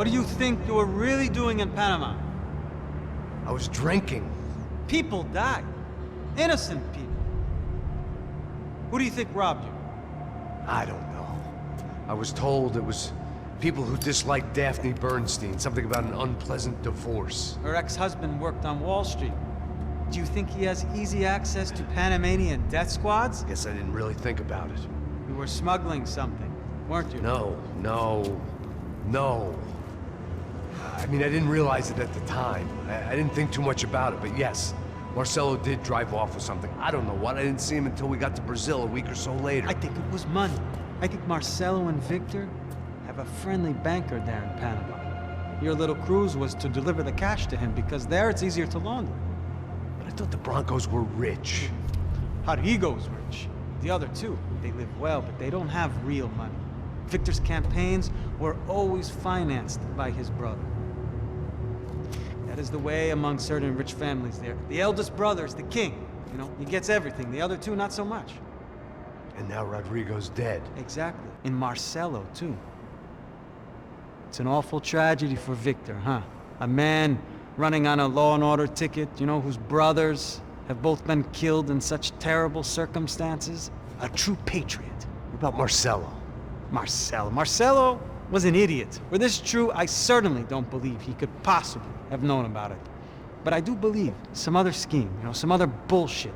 What do you think you were really doing in Panama? I was drinking. People died. Innocent people. Who do you think robbed you? I don't know. I was told it was people who disliked Daphne Bernstein, something about an unpleasant divorce. Her ex-husband worked on Wall Street. Do you think he has easy access to Panamanian death squads? Guess I didn't really think about it. You were smuggling something, weren't you? No. I mean, I didn't realize it at the time. I didn't think too much about it, but yes, Marcelo did drive off with something. I don't know what. I didn't see him until we got to Brazil a week or so later. I think it was money. I think Marcelo and Victor have a friendly banker there in Panama. Your little cruise was to deliver the cash to him because there it's easier to launder. But I thought the Broncos were rich. Rodrigo's rich. The other two, they live well, but they don't have real money. Victor's campaigns were always financed by his brother. That is the way among certain rich families there. The eldest brother's the king. You know, he gets everything. The other two, not so much. And now Rodrigo's dead. Exactly. And Marcelo, too. It's an awful tragedy for Victor, huh? A man running on a law and order ticket, you know, whose brothers have both been killed in such terrible circumstances. A true patriot. What about Marcelo? Marcelo was an idiot. Were this true, I certainly don't believe he could possibly have known about it. But I do believe some other scheme, you know, some other bullshit.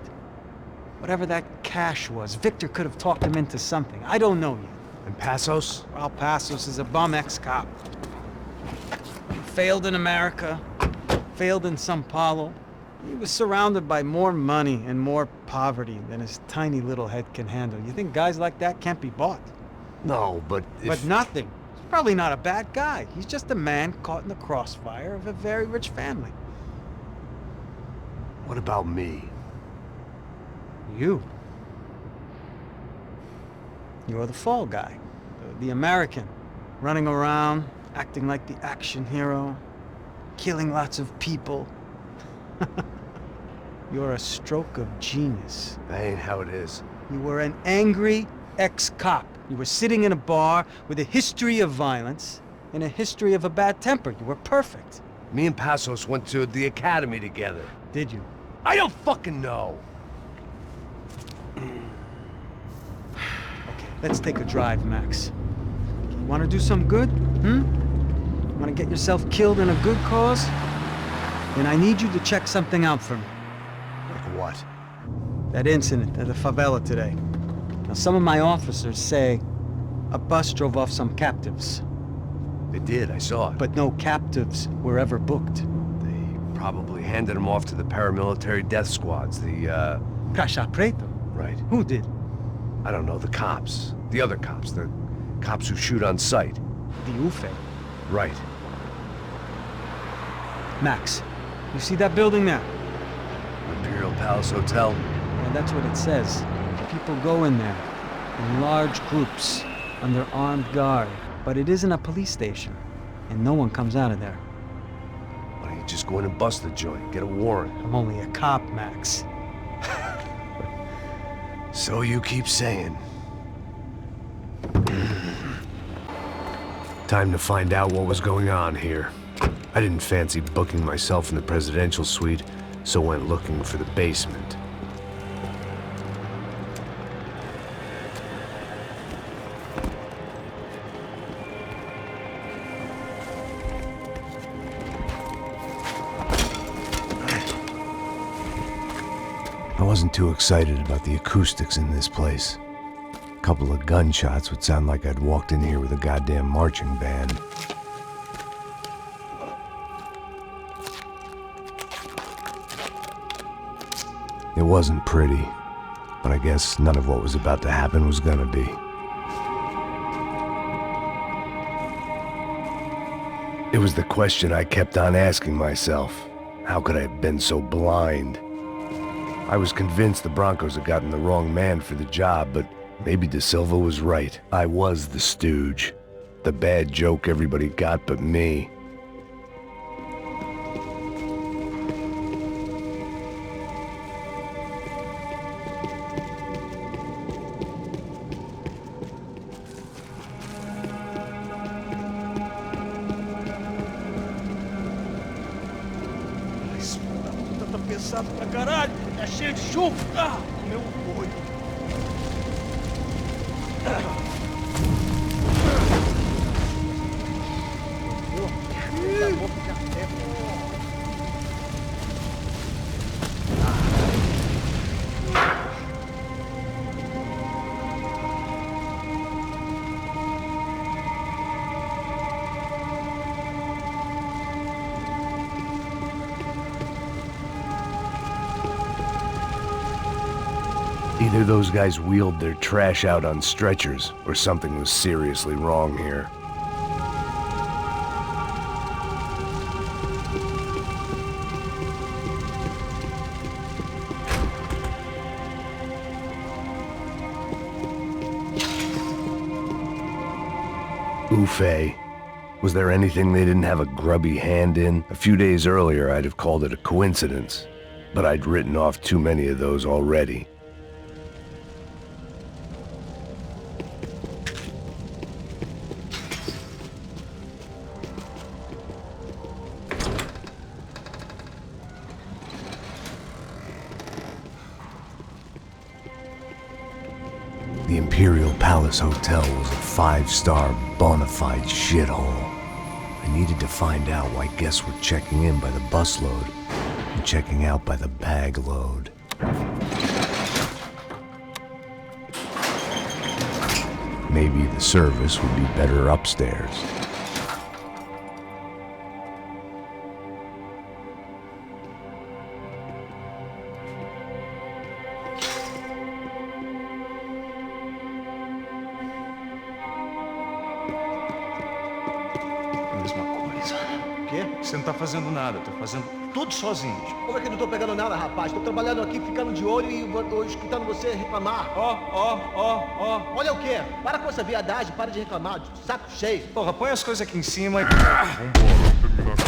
Whatever that cash was, Victor could have talked him into something. I don't know yet. And Passos? Well, Passos is a bum ex-cop. He failed in America, failed in São Paulo. He was surrounded by more money and more poverty than his tiny little head can handle. You think guys like that can't be bought? No, but if... But nothing. He's probably not a bad guy. He's just a man caught in the crossfire of a very rich family. What about me? You. You're the fall guy. The American. Running around, acting like the action hero. Killing lots of people. You're a stroke of genius. That ain't how it is. You were an angry ex-cop. You were sitting in a bar with a history of violence and a history of a bad temper. You were perfect. Me and Passos went to the academy together. Did you? I don't fucking know. Okay, let's take a drive, Max. You want to do some good? Want to get yourself killed in a good cause? Then I need you to check something out for me. Like what? That incident at the favela today. Now, some of my officers say a bus drove off some captives. They did, I saw it. But no captives were ever booked. They probably handed them off to the paramilitary death squads, the, Caixa Preta? Right. Who did? I don't know, the cops. The other cops, the cops who shoot on sight. The UFE. Right. Max, you see that building there? Imperial Palace Hotel? Yeah, that's what it says. People go in there, in large groups, under armed guard. But it isn't a police station, and no one comes out of there. Why don't you just go in and bust the joint, get a warrant? I'm only a cop, Max. So you keep saying. Time to find out what was going on here. I didn't fancy booking myself in the presidential suite, so went looking for the basement. I wasn't too excited about the acoustics in this place. A couple of gunshots would sound like I'd walked in here with a goddamn marching band. It wasn't pretty, but I guess none of what was about to happen was gonna be. It was the question I kept on asking myself. How could I have been so blind? I was convinced the Broncos had gotten the wrong man for the job, but maybe De Silva was right. I was the stooge. The bad joke everybody got but me. cansado pra caralho. Tá cheio de chumbo. Ah, meu olho. Either those guys wheeled their trash out on stretchers, or something was seriously wrong here. Fais. Was there anything they didn't have a grubby hand in? A few days earlier, I'd have called it a coincidence, but I'd written off too many of those already. The Imperial Palace Hotel was a five-star bona fide shithole. I needed to find out why guests were checking in by the busload and checking out by the bag load. Maybe the service would be better upstairs. Você não tá fazendo nada, tô fazendo tudo sozinho. Como é que eu não tô pegando nada, rapaz? Tô trabalhando aqui, ficando de olho e tô escutando você reclamar. Ó. Olha o quê? Para com essa viadagem, para de reclamar, saco cheio. Porra, põe as coisas aqui em cima e... Vambora.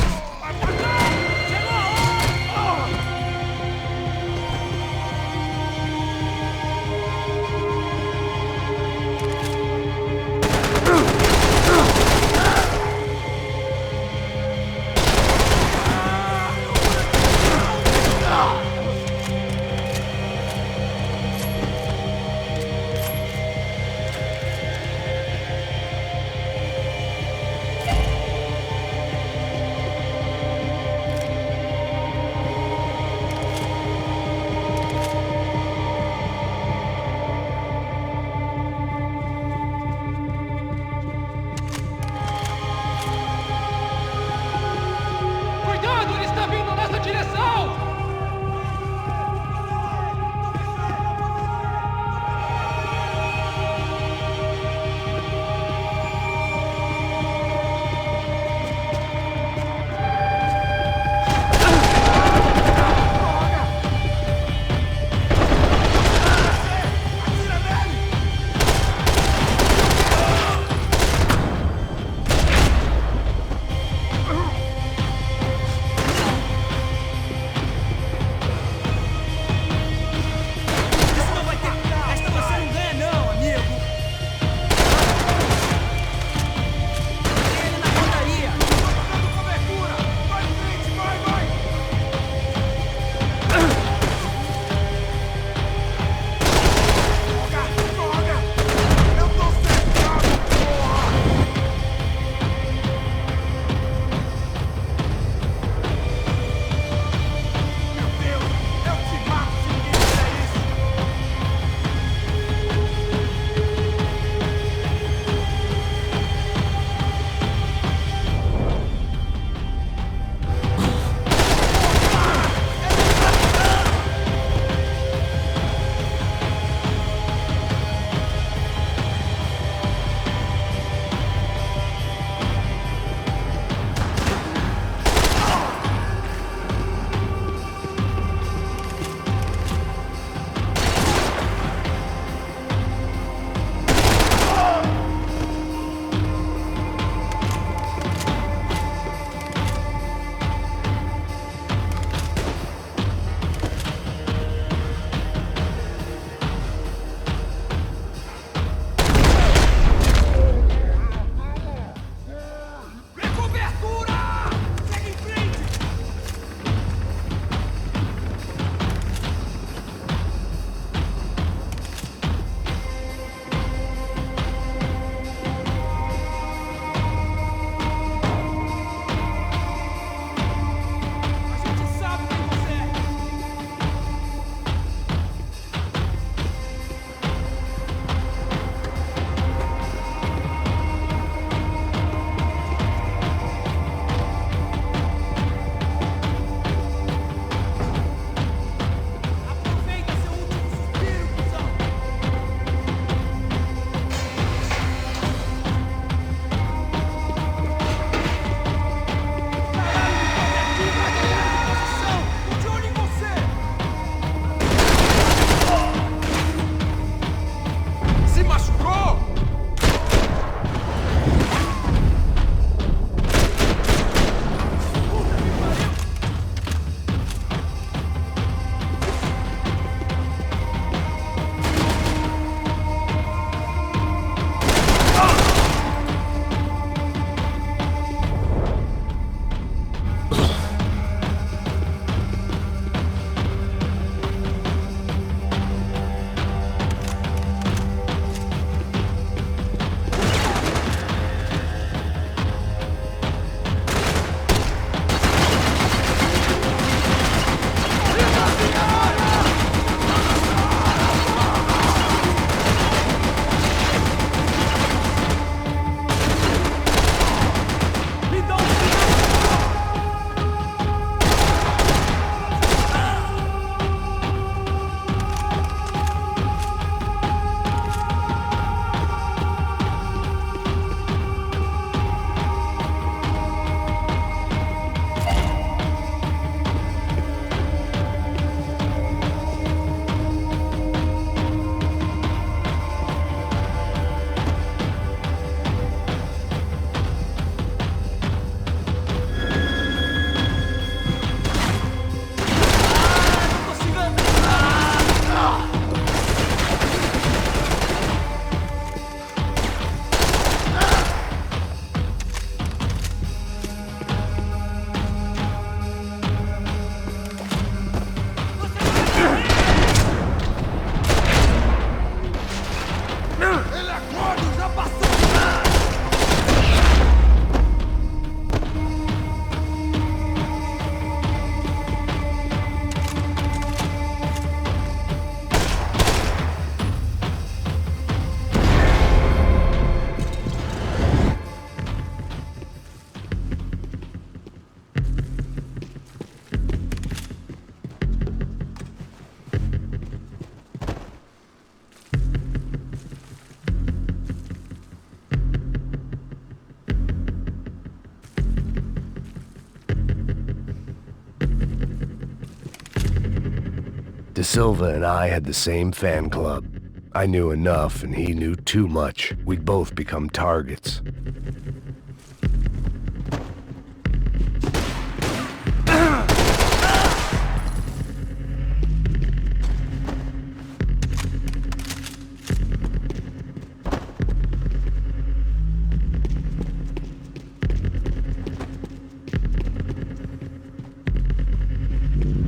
De Silva and I had the same fan club. I knew enough and he knew too much. We'd both become targets.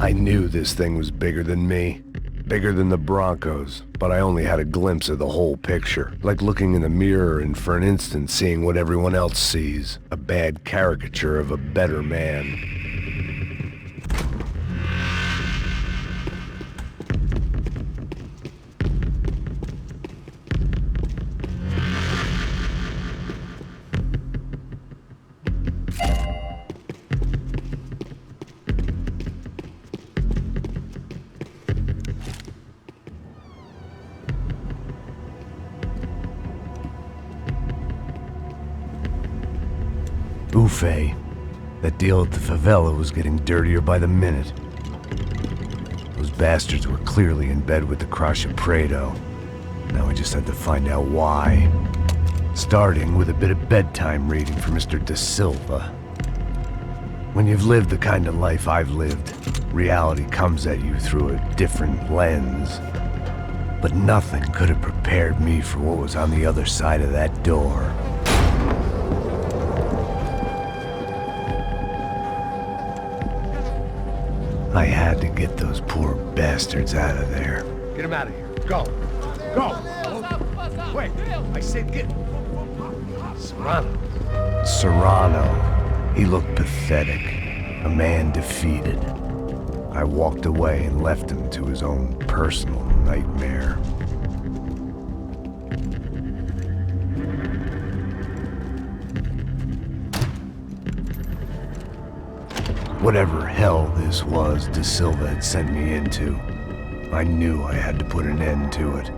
I knew this thing was bigger than me, bigger than the Broncos, but I only had a glimpse of the whole picture, like looking in the mirror and for an instant seeing what everyone else sees, a bad caricature of a better man. Fais. That deal at the favela was getting dirtier by the minute. Those bastards were clearly in bed with the Crash of Prado. Now we just had to find out why. Starting with a bit of bedtime reading for Mr. De Silva. When you've lived the kind of life I've lived, reality comes at you through a different lens. But nothing could have prepared me for what was on the other side of that door. I had to get those poor bastards out of there. Get him out of here. Go. Go. Wait. I said get. Serrano. Serrano. He looked pathetic. A man defeated. I walked away and left him to his own personal nightmare. Whatever hell this was De Silva had sent me into, I knew I had to put an end to it.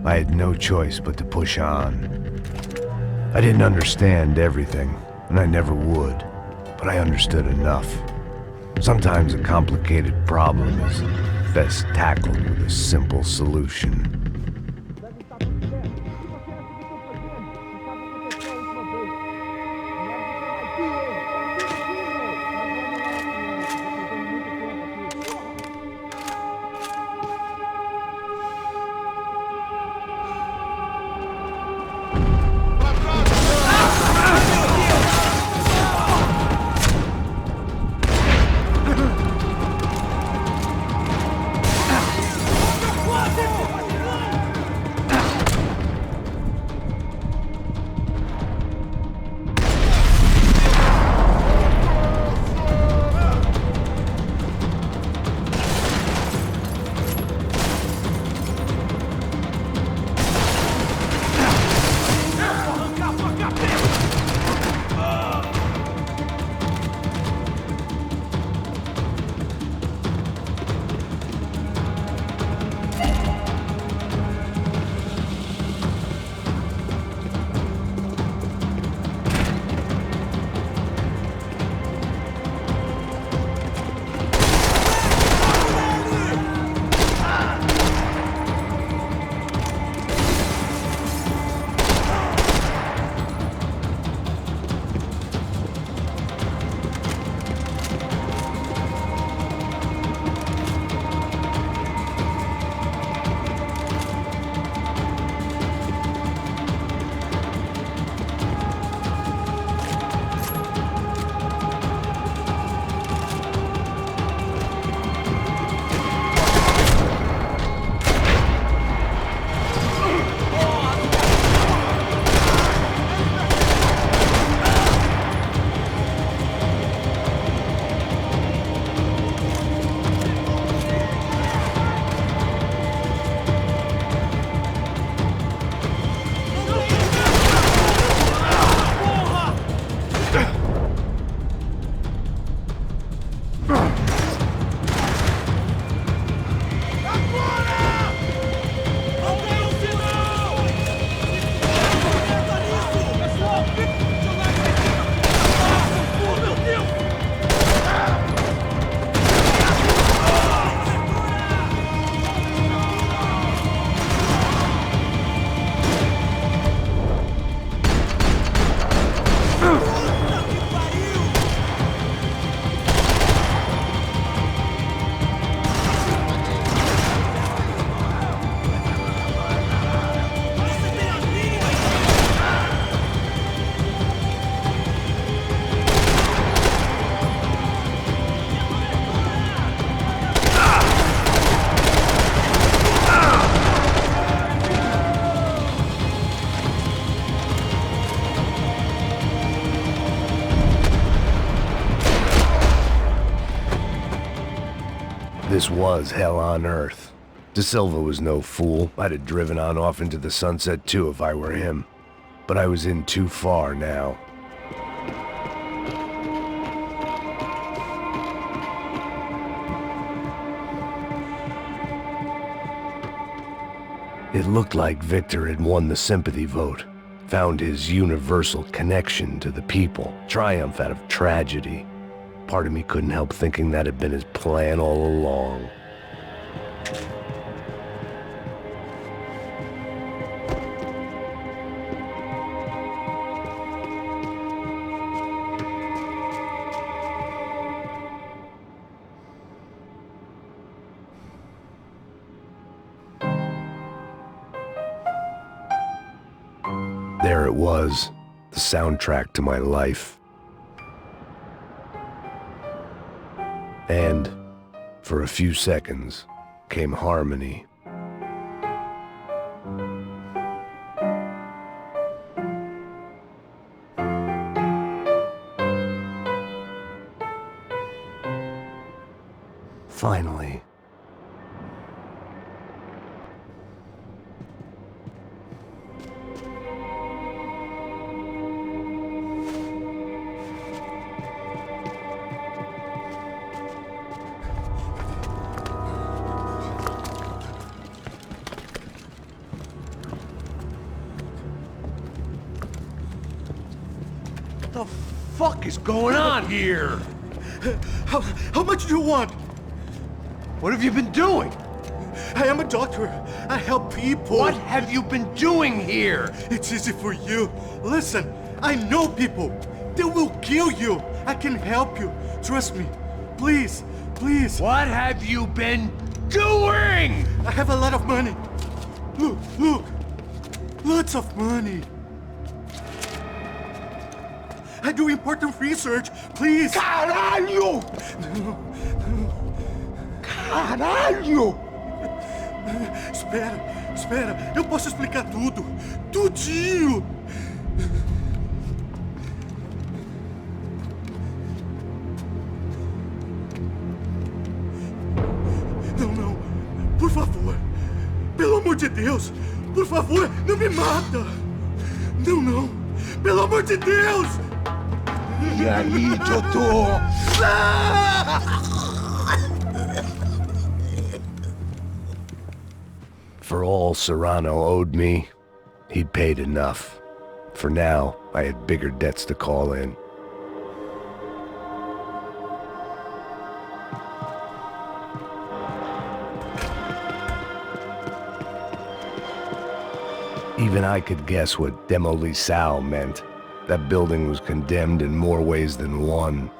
I had no choice but to push on. I didn't understand everything, and I never would, but I understood enough. Sometimes a complicated problem is best tackled with a simple solution. was hell on earth. De Silva was no fool. I'd have driven on off into the sunset too if I were him. But I was in too far now. It looked like Victor had won the sympathy vote, found his universal connection to the people, triumph out of tragedy. Part of me couldn't help thinking that had been his plan all along. There it was, the soundtrack to my life. And, for a few seconds, came harmony. Finally. What the fuck is going on here? How much do you want? What have you been doing? I am a doctor. I help people. What have you been doing here? It's easy for you. Listen, I know people. They will kill you. I can help you. Trust me. Please, please. What have you been doing? I have a lot of money. Look, look. Lots of money. I do important research. Please. Caralho! Caralho! Espera, espera. Eu posso explicar tudo. Tudinho. Não, não. Por favor. Pelo amor de Deus. Por favor, não me mata. Não, não. Pelo amor de Deus. E aí, doutor? For all Serrano owed me, he'd paid enough. For now, I had bigger debts to call in. Even I could guess what Demolisal meant. That building was condemned in more ways than one.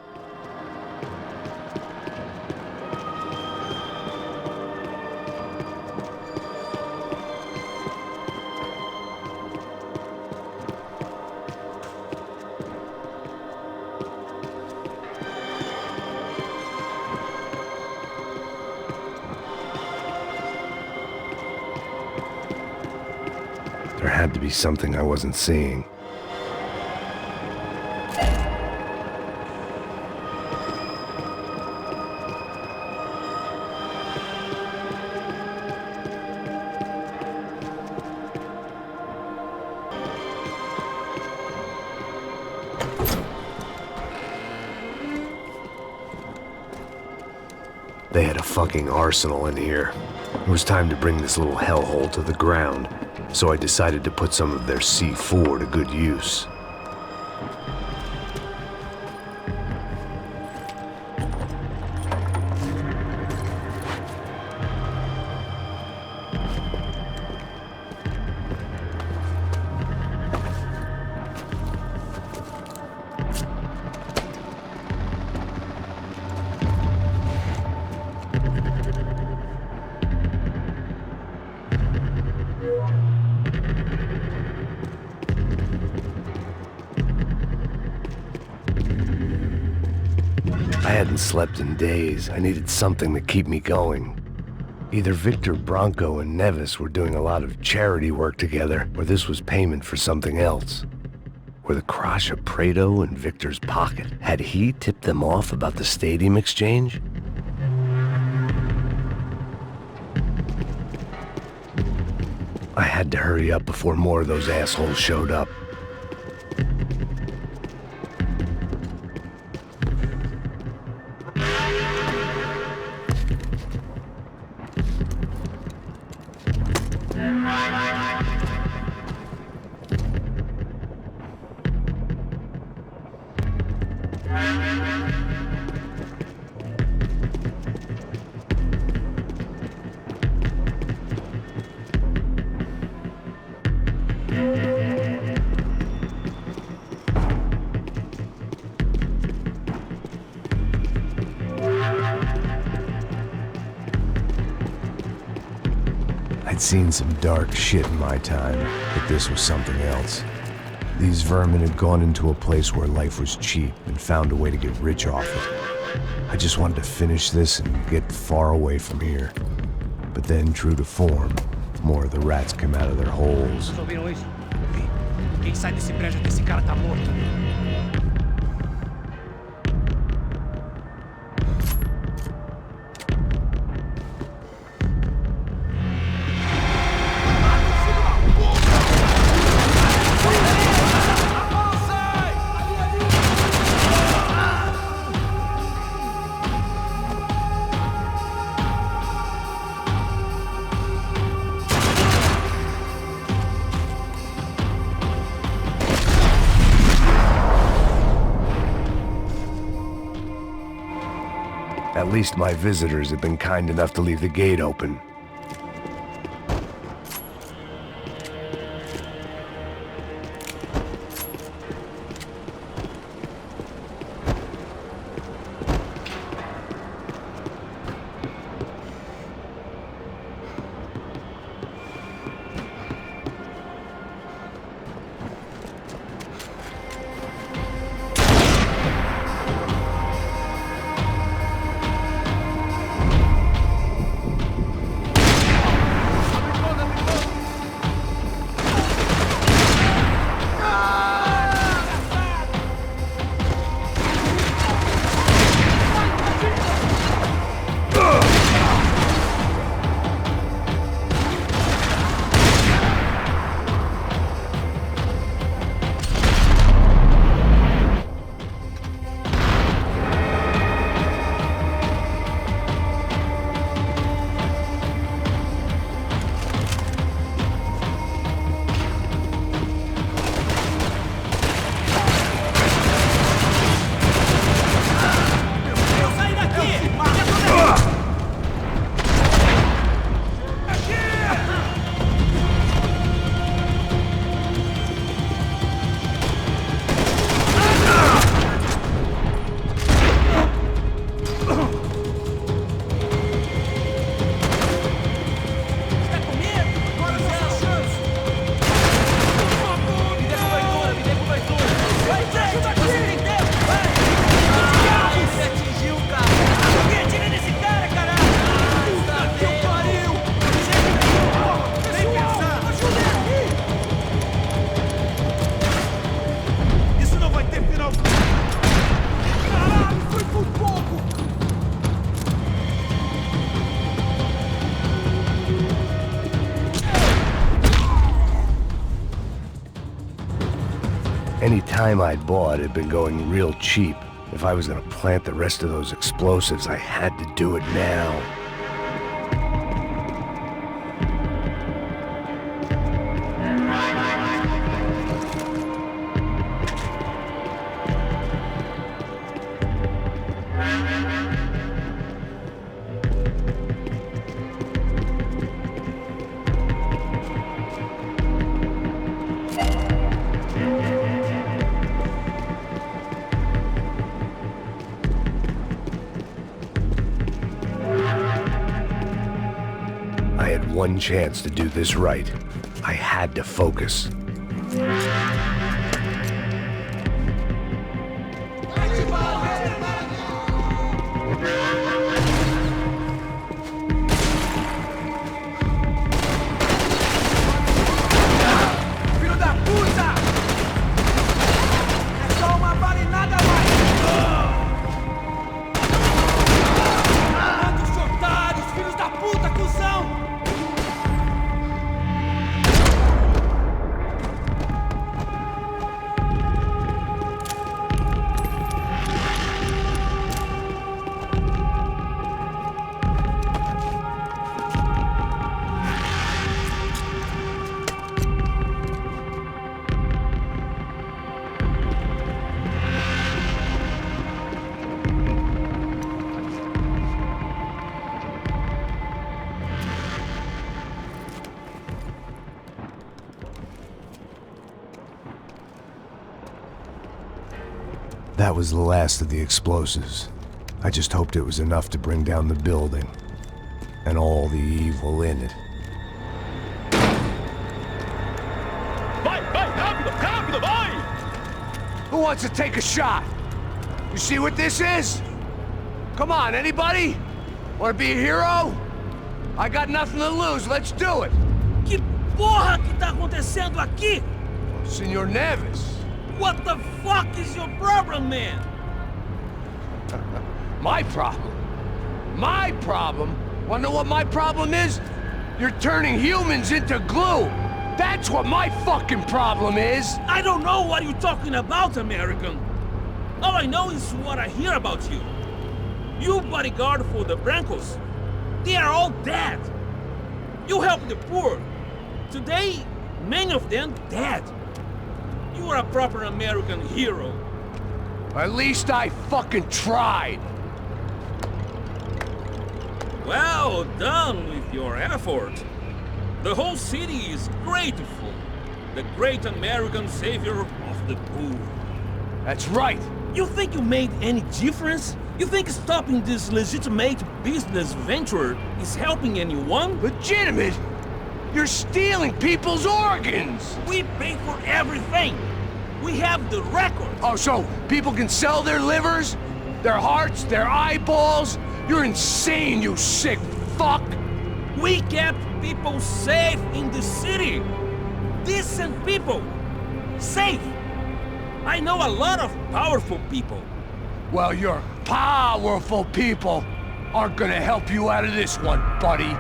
There had to be something I wasn't seeing. They had a fucking arsenal in here. It was time to bring this little hellhole to the ground, so I decided to put some of their C4 to good use. I hadn't slept in days. I needed something to keep me going. Either Victor Branco and Nevis were doing a lot of charity work together, or this was payment for something else. Were the Crasha Prado in Victor's pocket? Had he tipped them off about the stadium exchange? I had to hurry up before more of those assholes showed up. I'd seen some dark shit in my time, but this was something else. These vermin had gone into a place where life was cheap and found a way to get rich off it. I just wanted to finish this and get far away from here. But then, true to form, more of the rats came out of their holes. Vocês ouviram isso? Quem sai desse prédio desse cara tá morto. At least my visitors have been kind enough to leave the gate open. Any time I'd bought had been going real cheap. If I was gonna plant the rest of those explosives, I had to do it now. I had one chance to do this right. I had to focus. That was the last of the explosives. I just hoped it was enough to bring down the building. And all the evil in it. Vai, rápido, rápido, vai! Who wants to take a shot? You see what this is? Come on, anybody? Want to be a hero? I got nothing to lose, let's do it! Que porra que tá acontecendo aqui? Senor Neves. What the fuck is your problem, man? My problem? My problem? Wanna know what my problem is? You're turning humans into glue! That's what my fucking problem is! I don't know what you're talking about, American. All I know is what I hear about you. You bodyguard for the Brancos. They are all dead. You help the poor. Today, many of them dead. You are a proper American hero. At least I fucking tried! Well done with your effort. The whole city is grateful. The great American savior of the poor. That's right! You think you made any difference? You think stopping this legitimate business venture is helping anyone? Legitimate? You're stealing people's organs! We pay for everything. We have the record. Oh, so people can sell their livers? Their hearts? Their eyeballs? You're insane, you sick fuck! We kept people safe in the city. Decent people. Safe. I know a lot of powerful people. Well, your powerful people aren't gonna help you out of this one, buddy.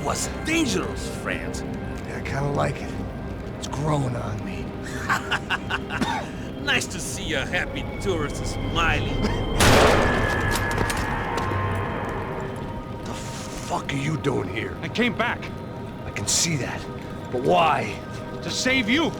was dangerous, friend. Yeah, I kinda like it. It's growing on me. Nice to see a happy tourist smiling. The fuck are you doing here? I came back I can see that. But why? to save you.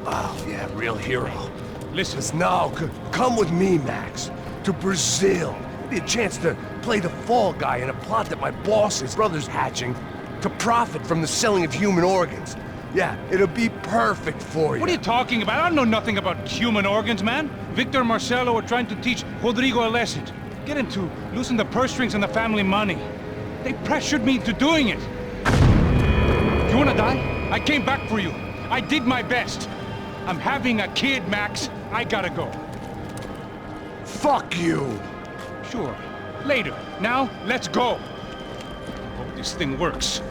Oh, yeah, real hero. Listen, Now, come with me, Max. To Brazil. Be a chance to play the fall guy in a plot that my boss's brother's hatching to profit from the selling of human organs. Yeah, it'll be perfect for you. what are you talking about? I don't know nothing about human organs, man. Victor and Marcelo are trying to teach Rodrigo a lesson. Get him to loosen the purse strings on the family money. They pressured me into doing it. You wanna die? I came back for you. I did my best. I'm having a kid, Max. I gotta go. Fuck you! Sure. Later. Now, let's go. Hope this thing works.